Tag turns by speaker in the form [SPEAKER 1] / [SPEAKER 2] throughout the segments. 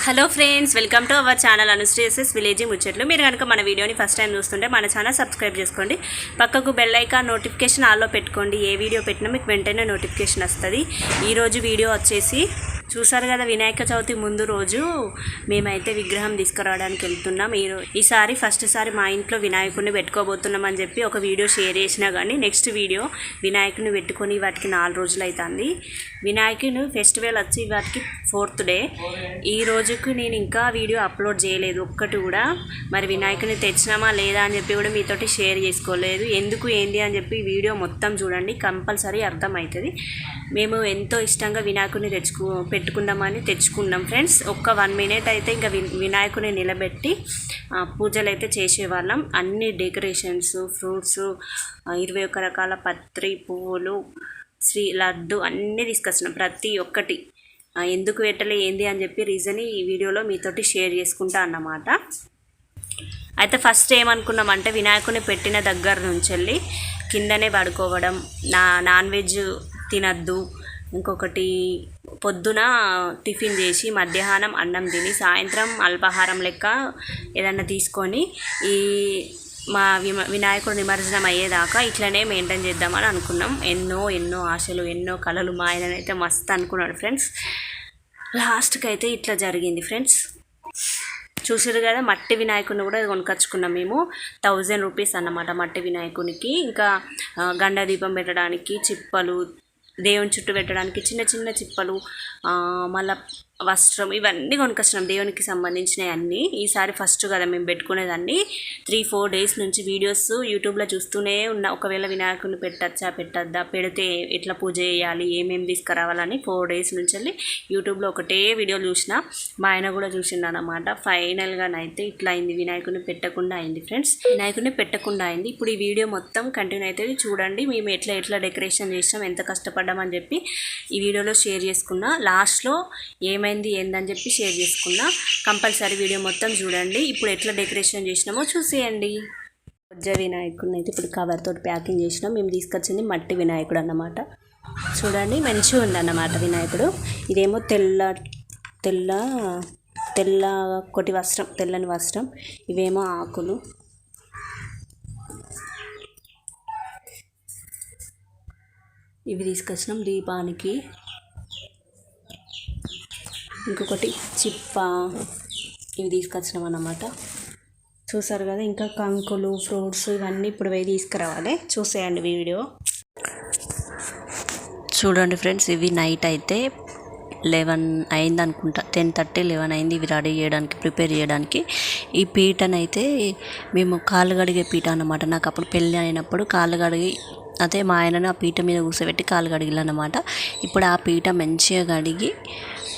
[SPEAKER 1] Hello friends, welcome to our channel Anushree SS village ముచ్చట్లు. మీరు కనుక మన వీడియోని ఫస్ట్ టైం చూస్తుంటే మన ఛానల్ సబ్స్క్రైబ్ చేసుకోండి. పక్కకు బెల్ ఐకాన్ నోటిఫికేషన్ ఆల్లో పెట్టుకోండి. ఏ వీడియో పెట్టినా మీకు వెంటనే నోటిఫికేషన్ వస్తుంది. ఈరోజు వీడియో వచ్చేసి చూసారు కదా, వినాయక చవితి ముందు రోజు మేమైతే విగ్రహం తీసుకురావడానికి వెళ్తున్నాం. ఈసారి ఫస్ట్ సారి మా ఇంట్లో వినాయకుడిని పెట్టుకోబోతున్నాం అని చెప్పి ఒక వీడియో షేర్ చేసినా కానీ నెక్స్ట్ వీడియో వినాయకుడిని పెట్టుకొని వాటికి 4 రోజులు అవుతుంది. వినాయకుని ఫెస్టివల్ వచ్చి వాటికి 4th డే. ఈ రోజుకు నేను ఇంకా వీడియో అప్లోడ్ చేయలేదు ఒక్కటి కూడా. మరి వినాయకుని తెచ్చినామా లేదా అని చెప్పి కూడా మీతోటి షేర్ చేసుకోలేదు. ఎందుకు ఏంది అని చెప్పి వీడియో మొత్తం చూడండి, కంపల్సరీ అర్థమవుతుంది. మేము ఎంతో ఇష్టంగా వినాయకుడిని పెట్టుకుందామని తెచ్చుకున్నాం ఫ్రెండ్స్. ఒక్క 1 minute అయితే ఇంకా వినాయకుడిని నిలబెట్టి పూజలు అయితే చేసేవాళ్ళం. అన్ని డెకరేషన్స్, ఫ్రూట్స్, 21 రకాల పత్రి పువ్వులు, లడ్డు అన్నీ తీసుకొచ్చినాం. ప్రతి ఒక్కటి ఎందుకు పెట్టలే ఏంది అని చెప్పి రీజన్ ఈ వీడియోలో మీతోటి షేర్ చేసుకుంటా అన్నమాట. అయితే ఫస్ట్ ఏమనుకున్నామంటే వినాయకుడిని పెట్టిన దగ్గర నుంచి వెళ్ళి కిందనే పడుకోవడం, నాన్ వెజ్ తినద్దు, ఇంకొకటి పొద్దున టిఫిన్ చేసి మధ్యాహ్నం అన్నం తిని సాయంత్రం అల్పాహారం లెక్క ఏదన్నా తీసుకొని ఈ మా వినాయకుడు నిమజ్జనం అయ్యేదాకా ఇట్లనే మెయింటైన్ చేద్దామని అనుకున్నాం. ఎన్నో ఆశలు, ఎన్నో కళలు. మా ఆయననైతే మస్తు అనుకున్నాడు ఫ్రెండ్స్. లాస్ట్కి అయితే ఇట్లా జరిగింది ఫ్రెండ్స్. చూసారు కదా, మట్టి వినాయకుడిని కూడా కొనుకొచ్చుకున్నాం మేము. 1000 రూపీస్ అన్నమాట మట్టి వినాయకునికి. ఇంకా గండ దీపం పెట్టడానికి చిప్పలు, దేవుని చుట్టూ పెట్టడానికి చిన్న చిన్న చిప్పలు, మళ్ళీ వస్త్రం, ఇవన్నీ కొనుకొచ్చినాం దేవునికి సంబంధించినవి అన్నీ. ఈసారి ఫస్ట్ కదా మేము పెట్టుకునేదాన్ని. 3-4 days నుంచి వీడియోస్ యూట్యూబ్లో చూస్తూనే ఉన్నా. ఒకవేళ వినాయకుడిని పెట్టద్దా, పెడితే ఎట్లా పూజ చేయాలి, ఏమేమి తీసుకురావాలని 4 days నుంచి వెళ్ళి యూట్యూబ్లో ఒకటే వీడియో చూసిన. మా ఆయన కూడా చూసిండు అన్నమాట. ఫైనల్గానైతే ఇట్లా అయింది, వినాయకుడిని పెట్టకుండా అయింది ఫ్రెండ్స్. వినాయకుడిని పెట్టకుండా అయింది. ఇప్పుడు ఈ వీడియో మొత్తం కంటిన్యూ అవుతుంది చూడండి. మేము ఎట్లా డెకరేషన్ చేసినాం, ఎంత కష్టపడ్డామని చెప్పి ఈ వీడియోలో షేర్ చేసుకున్నా. లాస్ట్లో ఏమైంది ఏందని చెప్పి షేర్ చేసుకున్నా. కంపల్సరీ వీడియో మొత్తం చూడండి. ఇప్పుడు ఎట్లా డెకరేషన్ చేసినామో చూసేయండి. వినాయకుడిని అయితే ఇప్పుడు కవర్ తోటి ప్యాకింగ్ చేసినాం. మేము తీసుకొచ్చింది మట్టి వినాయకుడు అన్నమాట. చూడండి, మంచిగా ఉందన్నమాట వినాయకుడు. ఇదేమో తెల్ల కొటి వస్త్రం, తెల్లని వస్త్రం. ఇవేమో ఆకులు. ఇవి తీసుకొచ్చినాం దీపానికి. ఇంకొకటి చిప్ప, ఇవి తీసుకొచ్చినాం అన్నమాట. చూసారు కదా, ఇంకా కంకులు, ఫ్రూట్స్ ఇవన్నీ ఇప్పుడు పోయి తీసుకురావాలి. చూసేయండి వీడియో. చూడండి ఫ్రెండ్స్, ఇవి నైట్ అయితే 11 అయింది అనుకుంటా, 10:30, 11 అయింది ఇవి రెడీ చేయడానికి, ప్రిపేర్ చేయడానికి. ఈ పీటనైతే మేము కాళ్ళు కడిగే పీట అన్నమాట. నాకు అప్పుడు పెళ్ళి అయినప్పుడు కాళ్ళు కడిగి, అదే మా ఆయనను ఆ పీట మీద కూర్చోబెట్టి కాళ్ళు కడిగిలన్నమాట. ఇప్పుడు ఆ పీట మంచిగా కడిగి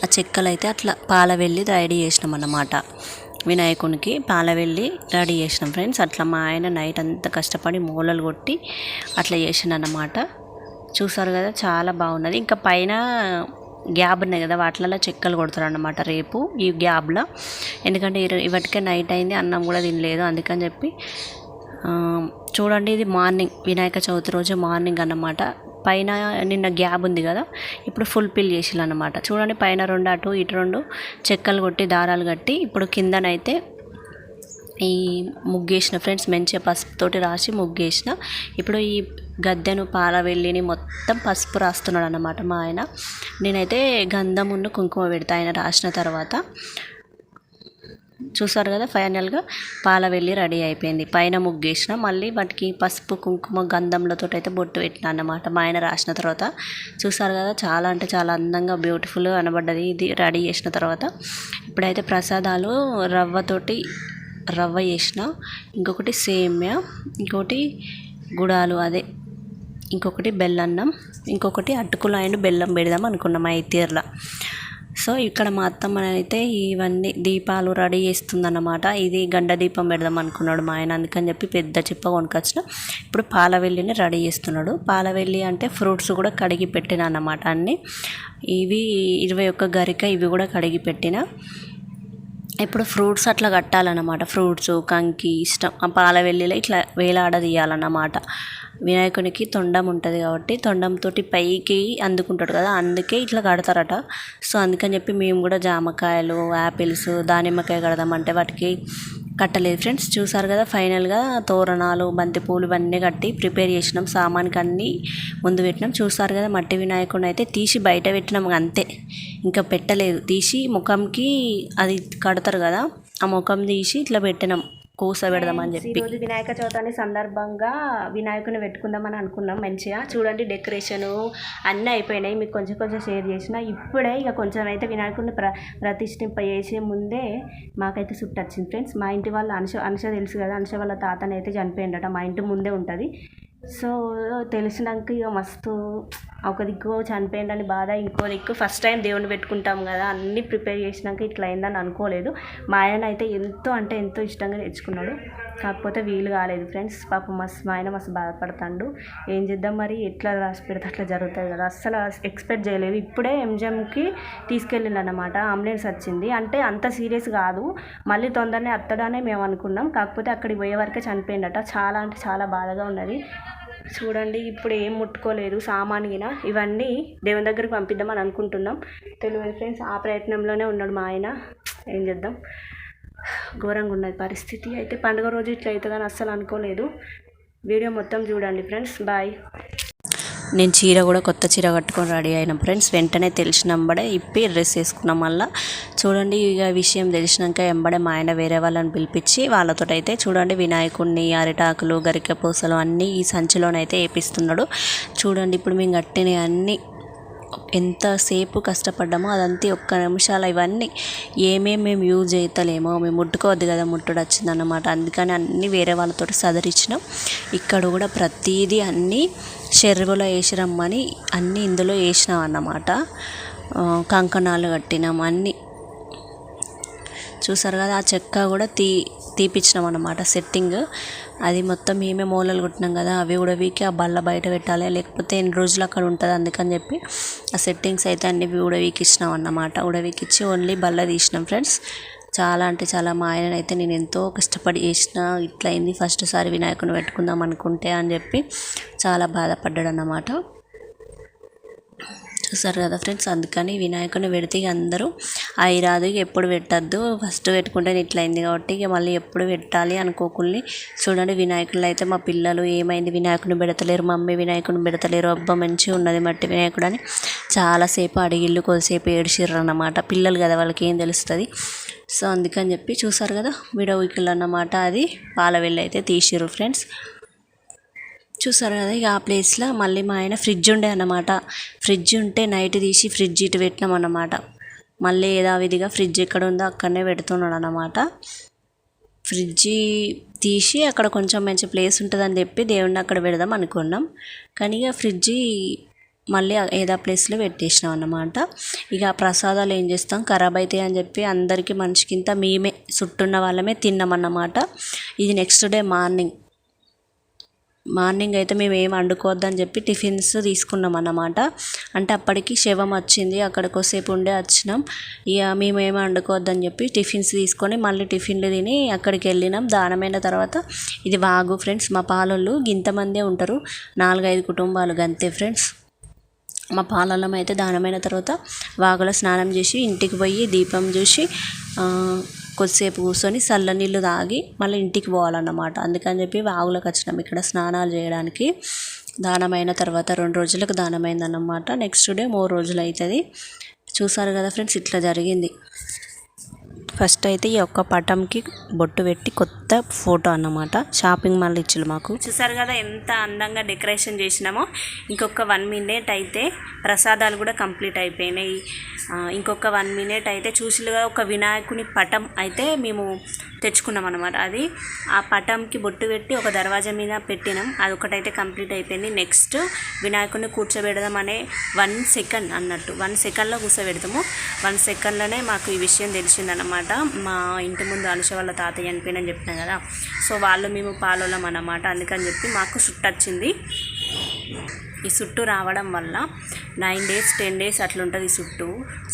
[SPEAKER 1] ఆ చెక్కలు అయితే అట్లా పాలవెల్లి రెడీ చేసినాం అన్నమాట. వినాయకునికి పాలవెల్లి రెడీ చేసినాం ఫ్రెండ్స్. అట్లా మా ఆయన నైట్ అంతా కష్టపడి మూలలు కొట్టి అట్లా చేసిన అన్నమాట. చూసారు కదా, చాలా బాగున్నది. ఇంకా పైన గ్యాబ్ ఉన్నాయి కదా, వాటిలలో చెక్కలు కొడతారు అన్నమాట రేపు ఈ గ్యాబ్లో. ఎందుకంటే ఇవటికే నైట్ అయింది, అన్నం కూడా తినలేదు, అందుకని చెప్పి. చూడండి, ఇది మార్నింగ్, వినాయక చవితి రోజు మార్నింగ్ అన్నమాట. పైన నిన్న గ్యాబ్ ఉంది కదా, ఇప్పుడు ఫుల్ పిల్ చేసిల్లు అన్నమాట. చూడండి, పైన 2 అటు ఇటు 2 చెక్కలు కొట్టి దారాలు కట్టి ఇప్పుడు కిందనైతే ఈ ముగ్గేసిన ఫ్రెండ్స్. మంచిగా పసుపుతోటి రాసి ముగ్గేసిన. ఇప్పుడు ఈ గద్దెను పాలవెల్లిని మొత్తం పసుపు రాస్తున్నాడు అన్నమాట మా ఆయన. నేనైతే గంధమును కుంకుమ పెడతా ఆయన రాసిన తర్వాత. చూసారు కదా, ఫైనల్గా పాలవెల్లి రెడీ అయిపోయింది. పైన ముగ్గేసిన, మళ్ళీ వాటికి పసుపు కుంకుమ గంధంలతో అయితే బొట్టు పెట్టిన అన్నమాట మా ఆయన రాసిన తర్వాత. చూసారు కదా, చాలా అంటే చాలా అందంగా బ్యూటిఫుల్గా కనబడ్డది ఇది రెడీ చేసిన తర్వాత. ఇప్పుడైతే ప్రసాదాలు రవ్వ చేసిన, ఇంకొకటి సేమ్యా, ఇంకొకటి గుడాలు, అదే ఇంకొకటి బెల్లన్నం, ఇంకొకటి అటుకులు అండ్ బెల్లం పెడదాం అనుకున్నాం ఐతీర్లా. సో ఇక్కడ మా అత్తమ్మ అయితే ఇవన్నీ దీపాలు రెడీ చేస్తుందన్నమాట. ఇది గండ దీపం పెడదాం అనుకున్నాడు మా ఆయన, అందుకని చెప్పి పెద్ద చిప్ప కొనుకొచ్చిన. ఇప్పుడు పాలవెల్లిని రెడీ చేస్తున్నాడు. పాలవెల్లి అంటే ఫ్రూట్స్ కూడా కడిగి పెట్టిన అన్నమాట అన్నీ. ఇవి 21 గరిక, ఇవి కూడా కడిగి పెట్టిన. ఇప్పుడు ఫ్రూట్స్ అట్లా కట్టాలన్నమాట. ఫ్రూట్స్ కంకి ఇష్టం ఆ పాల వెల్లిలో ఇట్లా వేలాడదీయాలన్నమాట. వినాయకునికి తొండం ఉంటుంది కాబట్టి తొండంతో పైకి అందుకుంటాడు కదా, అందుకే ఇట్లా కడతారట. సో అందుకని చెప్పి మేము కూడా జామకాయలు, యాపిల్స్, దానిమ్మకాయ కడదామంటే వాటికి కట్టలేదు ఫ్రెండ్స్. చూసారు కదా ఫైనల్గా తోరణాలు, బంతిపూలు ఇవన్నీ కట్టి ప్రిపేర్ చేసినాం. సామాన్కి అన్నీ ముందు పెట్టినాం. చూసారు కదా మట్టి వినాయకుడిని అయితే తీసి బయట పెట్టినాం అంతే, ఇంకా పెట్టలేదు. తీసి ముఖంకి అది కడతారు కదా, ఆ ముఖం తీసి ఇట్లా పెట్టినాం కూస పెడదామని చెప్పి. ఈరోజు వినాయక చవితి సందర్భంగా వినాయకుని పెట్టుకుందామని అనుకున్నాం. మంచిగా చూడండి డెకరేషను అన్నీ అయిపోయినాయి. మీకు కొంచెం కొంచెం షేర్ చేసిన. ఇప్పుడే ఇక కొంచెం అయితే వినాయకుడిని ప్రతిష్ఠింప చేసే ముందే మాకైతే సుట్టు వచ్చింది ఫ్రెండ్స్. మా ఇంటి వాళ్ళ అనుష తెలుసు కదా, అనుష వాళ్ళ తాతని అయితే చనిపోయిందట. మా ఇంటి ముందే ఉంటుంది. సో తెలిసినాక ఇక మస్తు ఒక దిక్కు చనిపోయిందని బాధ, ఇంకో దిక్కు ఫస్ట్ టైం దేవుని పెట్టుకుంటాం కదా, అన్నీ ప్రిపేర్ చేసినాక ఇట్లా అయిందని అనుకోలేదు. మా ఆయన అయితే ఎంతో అంటే ఎంతో ఇష్టంగా తెచ్చుకున్నాడు. కాకపోతే వీలు కాలేదు ఫ్రెండ్స్. పాపం మా ఆయన మస్తు బాధపడతాడు. ఏం చేద్దాం మరి, ఎట్లా రాసి పెడితే అట్లా జరుగుతుంది కదా, అస్సలు ఎక్స్పెక్ట్ చేయలేదు. ఇప్పుడే ఎంజిఎంకి తీసుకెళ్ళిండు అన్నమాట. అంబులెన్స్ వచ్చింది అంటే అంత సీరియస్ కాదు, మళ్ళీ తొందరనే అత్తడానే మేము అనుకున్నాం. కాకపోతే అక్కడికి పోయే వరకే చనిపోయిందట. చాలా అంటే చాలా బాధగా ఉన్నది. చూడండి ఇప్పుడు ఏం ముట్టుకోలేదు సామాన్గిన, ఇవన్నీ దేవుని దగ్గరికి పంపిద్దామని అనుకుంటున్నాం. తెలియదు ఫ్రెండ్స్, ఆ ప్రయత్నంలోనే ఉన్నాడు మా ఆయన. ఏం చేద్దాం, ఘోరంగా ఉన్నది పరిస్థితి. అయితే పండుగ రోజు ఇట్లా అవుతుందని అస్సలు అనుకోలేదు. వీడియో మొత్తం చూడండి ఫ్రెండ్స్. బాయ్. నేను చీర కూడా కొత్త చీర కట్టుకొని రెడీ అయినా ఫ్రెండ్స్. వెంటనే తెలిసినంబడే ఇప్పి డ్రెస్ వేసుకున్నాం. మళ్ళీ చూడండి ఇక విషయం తెలిసినాక ఎంబడే మా ఆయన వేరే వాళ్ళని పిలిపించి వాళ్ళతో అయితే చూడండి వినాయకుడిని, అరిటాకులు, గరికె పూసలు అన్నీ ఈ సంచిలోనైతే వేపిస్తున్నాడు. చూడండి ఇప్పుడు మేము కట్టిన అన్నీ ఎంతసేపు కష్టపడ్డామో అదంతా ఒక్క నిమిషాలు. ఇవన్నీ ఏమేమి మేము యూజ్ అవుతలేమో, మేము ముట్టుకోవద్దు కదా, ముట్టుడు వచ్చిందన్నమాట. అందుకని అన్నీ వేరే వాళ్ళతో సదరిచ్చినాం. ఇక్కడ కూడా ప్రతిదీ అన్నీ చెరువులో వేసి రమ్మని అన్నీ ఇందులో వేసినాం అన్నమాట. కంకణాలు కట్టినాం అన్నీ. చూసారు కదా ఆ చెక్క కూడా తీపిచ్చినాం అన్నమాట సెట్టింగ్. అది మొత్తం మేమే మూలలు కుట్టినాం కదా, అవి కూడా వీకి ఆ బల్ల బయట పెట్టాలి, లేకపోతే ఎన్ని రోజులు అక్కడ ఉంటుంది. అందుకని చెప్పి ఆ సెట్టింగ్స్ అయితే అన్ని వీకి ఇచ్చినాం అన్నమాట. వీకిచ్చి ఓన్లీ బల్ల తీసినాం ఫ్రెండ్స్. చాలా అంటే చాలా మా ఆయన అయితే నేను ఎంతో కష్టపడి చేసిన, ఇట్లా అయింది ఫస్ట్ సారి వినాయకుని పెట్టుకుందాం అనుకుంటే అని చెప్పి చాలా బాధపడ్డాడు అన్నమాట. చూసారు కదా ఫ్రెండ్స్. అందుకని వినాయకుని పెడితే అందరూ రాదు ఎప్పుడు పెట్టద్దు, ఫస్ట్ పెట్టుకుంటే ఇట్లా అయింది కాబట్టి ఇక మళ్ళీ ఎప్పుడు పెట్టాలి అనుకోకుండా. చూడండి వినాయకులు అయితే మా పిల్లలు ఏమైంది వినాయకుని పెడతలేరు మమ్మీ, వినాయకుని పెడతలేరు, అబ్బా మంచిగా ఉన్నది మట్టి వినాయకుడు అని చాలాసేపు అడిగిళ్ళు, కొద్దిసేపు ఏడిచిర్రు అన్నమాట. పిల్లలు కదా వాళ్ళకి ఏం తెలుస్తుంది. సో అందుకని చెప్పి చూసారు కదా విడవికలు అన్నమాట. అది పాల వెళ్ళి అయితే తీసిర్రు ఫ్రెండ్స్. చూసారు కదా ఇక ఆ ప్లేస్లో మళ్ళీ మా ఆయన ఫ్రిడ్జ్ ఉండే అన్నమాట. ఫ్రిడ్జ్ ఉంటే నైట్ తీసి ఫ్రిడ్జ్ ఇటు పెట్టినాం అన్నమాట. మళ్ళీ యథావిధిగా ఫ్రిడ్జ్ ఎక్కడ ఉందో అక్కడనే పెడుతున్నాడు అన్నమాట. ఫ్రిడ్జ్ తీసి అక్కడ కొంచెం మంచి ప్లేస్ ఉంటుందని చెప్పి దేవుడిని అక్కడ పెడదాం అనుకున్నాం. కానీ ఇక ఫ్రిడ్జ్ మళ్ళీ ఏదో ప్లేస్లో పెట్టేసినాం అన్నమాట. ఇక ప్రసాదాలు ఏం చేస్తాం, ఖరాబ్ అవుతాయి అని చెప్పి అందరికీ మనిషికింత మేమే చుట్టున్న వాళ్ళమే తిన్నాం అన్నమాట. ఇది నెక్స్ట్ డే మార్నింగ్ అయితే మేము ఏం వండుకోవద్దని చెప్పి టిఫిన్స్ తీసుకున్నాం అన్నమాట. అంటే అప్పటికి శవం వచ్చింది, అక్కడికి కొద్దిసేపు ఉండే వచ్చినాం. ఇక మేము ఏమి వండుకోవద్దని చెప్పి టిఫిన్స్ తీసుకొని మళ్ళీ టిఫిన్లు తిని అక్కడికి వెళ్ళినాం. దానమైన తర్వాత ఇది వాగు ఫ్రెండ్స్. మా పాలోళ్ళు ఇంతమందే ఉంటారు, 4-5 కుటుంబాలు గంతే ఫ్రెండ్స్. మా పాలల్లం అయితే దానమైన తర్వాత వాగులో స్నానం చేసి ఇంటికి పోయి దీపం చూసి కొద్దిసేపు కూర్చొని చల్ల నీళ్ళు తాగి మళ్ళీ ఇంటికి పోవాలన్నమాట. అందుకని చెప్పి వాగులోకి వచ్చినాం ఇక్కడ స్నానాలు చేయడానికి. దానమైన తర్వాత 2 రోజులకు దానమైందన్నమాట. నెక్స్ట్ డే 3 రోజులు అవుతుంది. చూసారు కదా ఫ్రెండ్స్ ఇట్లా జరిగింది. ఫస్ట్ అయితే ఈ ఒక్క పటంకి బొట్టు పెట్టి కొత్త ఫోటో అన్నమాట. షాపింగ్ మాల్ ఇచ్చారు మాకు. చూసారు కదా ఎంత అందంగా డెకరేషన్ చేసినామో. ఇంకొక 1 మినిట్ అయితే ప్రసాదాలు కూడా కంప్లీట్ అయిపోయినాయి. ఇంకొక 1 మినిట్ అయితే చూసిలుగా ఒక వినాయకుని పటం అయితే మేము తెచ్చుకున్నాం అన్నమాట. అది ఆ పటంకి బొట్టు పెట్టి ఒక దర్వాజా మీద పెట్టినాం. అది ఒకటైతే కంప్లీట్ అయిపోయింది. నెక్స్ట్ వినాయకుడిని కూర్చోబెడదాం అనే 1 సెకండ్ అన్నట్టు 1 సెకండ్లో కూర్చోబెడతాము. 1 సెకండ్లోనే మాకు ఈ విషయం తెలిసిందన్నమాట. మా ఇంటి ముందు అనుష వాళ్ళ తాతయ్య చనిపోయిందని చెప్పినా కదా, సో వాళ్ళు మేము పాలోళ్ళం అన్నమాట. అందుకని చెప్పి మాకు చుట్టొచ్చింది. ఈ చుట్టూ రావడం వల్ల 9 days 10 days అట్లుంటుంది.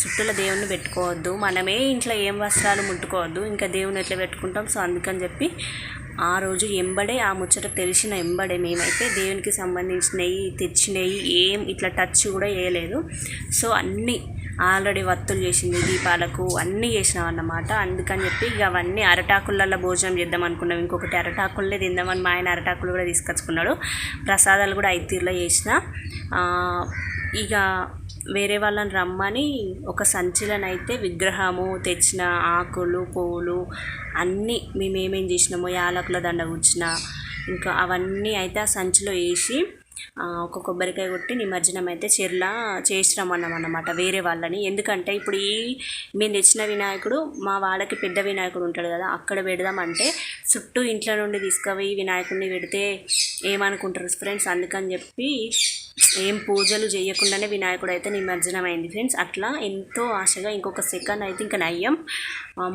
[SPEAKER 1] చుట్టూలో దేవుణ్ణి పెట్టుకోవద్దు, మనమే ఇంట్లో ఏం వస్త్రాలు ముట్టుకోవద్దు, ఇంకా దేవుని ఎట్లా పెట్టుకుంటాం. సో అందుకని చెప్పి ఆ రోజు ఎంబడే ఆ ముచ్చట తెలిసిన ఎంబడే మేమైతే దేవునికి సంబంధించినవి తెచ్చినవి ఏం ఇట్లా టచ్ కూడా చేయలేదు. సో అన్నీ ఆల్రెడీ వత్తులు చేసింది, దీపాలకు అన్నీ చేసినాం అన్నమాట. అందుకని చెప్పి ఇక అవన్నీ అరటాకులలో భోజనం చేద్దాం అనుకున్నాం. ఇంకొకటి అరటాకులనే తిందామని మా ఆయన అరటాకులు కూడా తీసుకొచ్చుకున్నాడు. ప్రసాదాలు కూడా 5 తీరులో చేసిన. ఇక వేరే వాళ్ళని రమ్మని ఒక సంచిలోనైతే విగ్రహము తెచ్చిన, ఆకులు పువ్వులు అన్నీ మేము ఏమేం చేసినామో, యాలకుల దండ కూర్చిన, ఇంకా అవన్నీ అయితే ఆ సంచిలో వేసి ఒక కొబ్బరికాయ కొట్టి నిమజ్జనం అయితే చెర్లా చేసినామన్నాం అన్నమాట వేరే వాళ్ళని. ఎందుకంటే ఇప్పుడు మేము తెచ్చిన వినాయకుడు మా వాళ్ళకి పెద్ద వినాయకుడు ఉంటాడు కదా, అక్కడ పెడదామంటే చుట్టూ ఇంట్లో నుండి తీసుకుపోయి వినాయకుడిని పెడితే ఏమనుకుంటారు ఫ్రెండ్స్. అందుకని చెప్పి ఏం పూజలు చేయకుండానే వినాయకుడు అయితే నిమజ్జనం అయింది ఫ్రెండ్స్. అట్లా ఎంతో ఆశగా ఇంకొక సెకండ్ అయితే ఇంకా నయ్యం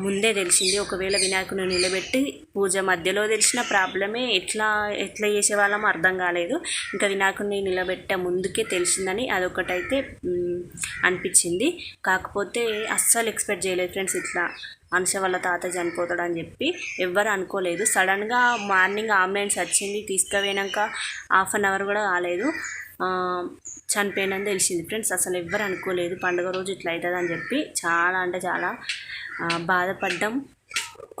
[SPEAKER 1] ముందే తెలిసింది. ఒకవేళ వినాయకుడిని నిలబెట్టి పూజ మధ్యలో తెలిసిన ప్రాబ్లమే, ఎట్లా చేసేవాళ్ళమో అర్థం కాలేదు. ఇంకా వినాయకుడిని నిలబెట్టే ముందుకే తెలిసిందని అదొకటైతే అనిపించింది. కాకపోతే అస్సలు ఎక్స్పెక్ట్ చేయలేదు ఫ్రెండ్స్, ఇట్లా అనుష వాళ్ళ తాత చనిపోతాడు అని చెప్పి ఎవ్వరు అనుకోలేదు. సడన్గా మార్నింగ్ అంబులెన్స్ వచ్చింది, తీసుకుపోయినాక 1/2 hour కూడా కాలేదు చనిపోయినని తెలిసింది ఫ్రెండ్స్. అసలు ఎవ్వరు అనుకోలేదు పండుగ రోజు ఇట్లా అవుతుంది అని చెప్పి. చాలా అంటే చాలా బాధపడ్డాం.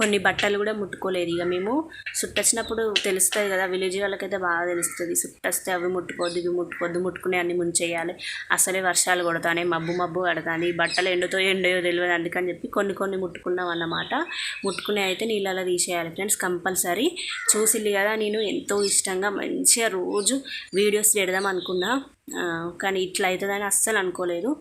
[SPEAKER 1] కొన్ని బట్టలు కూడా ముట్టుకోలేదు. ఇక మేము చుట్టొచ్చినప్పుడు తెలుస్తుంది కదా, విలేజ్ వాళ్ళకైతే బాగా తెలుస్తుంది. చుట్టొస్తే అవి ముట్టుకోవద్దు, ఇవి ముట్టుకోవద్దు, ముట్టుకునే అన్ని ముంచేయాలి. అసలే వర్షాలు కొడతానే, మబ్బు కడతాను, బట్టలు ఎండయో తెలియదు. అందుకని చెప్పి కొన్ని ముట్టుకున్నాం అన్నమాట. ముట్టుకునే అయితే నీళ్ళలో తీసేయాలి ఫ్రెండ్స్ కంపల్సరీ. చూసిల్లి కదా, నేను ఎంతో ఇష్టంగా మంచిగా రోజు వీడియోస్ పెడదాం అనుకున్నా, కానీ ఇట్లా అవుతుందని అస్సలు అనుకోలేదు.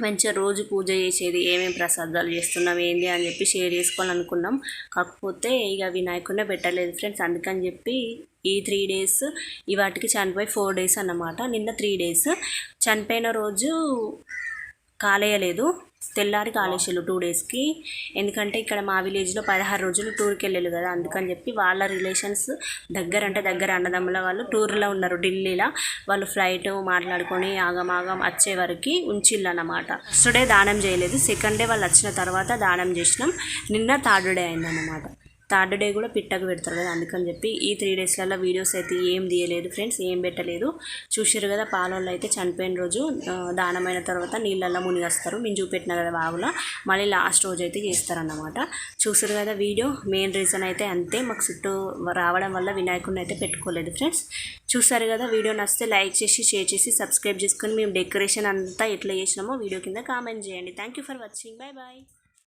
[SPEAKER 1] మంచిగా రోజు పూజ చేసేది, ఏమేమి ప్రసాదాలు చేస్తున్నాం ఏంది అని చెప్పి షేర్ చేసుకోవాలనుకున్నాం. కాకపోతే ఇక వినాయకుడినే పెట్టలేదు ఫ్రెండ్స్. అందుకని చెప్పి ఈ 3 days ఈ వాటికి చనిపోయి 4 days అన్నమాట. నిన్న 3 days. చనిపోయిన రోజు కాలేయలేదు, తెల్లారి కాలేసారు 2 daysకి. ఎందుకంటే ఇక్కడ మా విలేజ్లో 16 రోజులు టూర్కి వెళ్ళారు కదా, అందుకని చెప్పి వాళ్ళ రిలేషన్స్ దగ్గర అన్నదమ్ముల వాళ్ళు టూర్లో ఉన్నారు ఢిల్లీలో. వాళ్ళు ఫ్లైట్ మాట్లాడుకొని ఆగమాగం వచ్చే వరకు ఉంచిల్లు అన్నమాట. ఫస్ట్ డే దానం చేయలేదు, సెకండ్ డే వాళ్ళు వచ్చిన తర్వాత దానం చేసినాం. నిన్న 3rd day అయిందన్నమాట. 3rd day కూడా పిట్టకు పెడతారు కదా, అందుకని చెప్పి ఈ 3 daysలలో వీడియోస్ అయితే ఏం తీయలేదు ఫ్రెండ్స్, ఏం పెట్టలేదు. చూసారు కదా, పాలోళ్ళు అయితే చనిపోయిన రోజు దానమైన తర్వాత నీళ్ళల్లో మునిగేస్తారు. మేము చూపెట్టిన కదా బావులో, మళ్ళీ లాస్ట్ రోజు అయితే చేస్తారన్నమాట. చూసారు కదా వీడియో. మెయిన్ రీజన్ అయితే అంతే, మాకు చుట్టూ రావడం వల్ల వినాయకుడిని అయితే పెట్టుకోలేదు ఫ్రెండ్స్. చూసారు కదా, వీడియో నచ్చితే లైక్ చేసి షేర్ చేసి సబ్స్క్రైబ్ చేసుకొని మేము డెకరేషన్ అంతా ఎట్లా చేసినామో వీడియో కింద కామెంట్ చేయండి. Thank you for watching. Bye bye.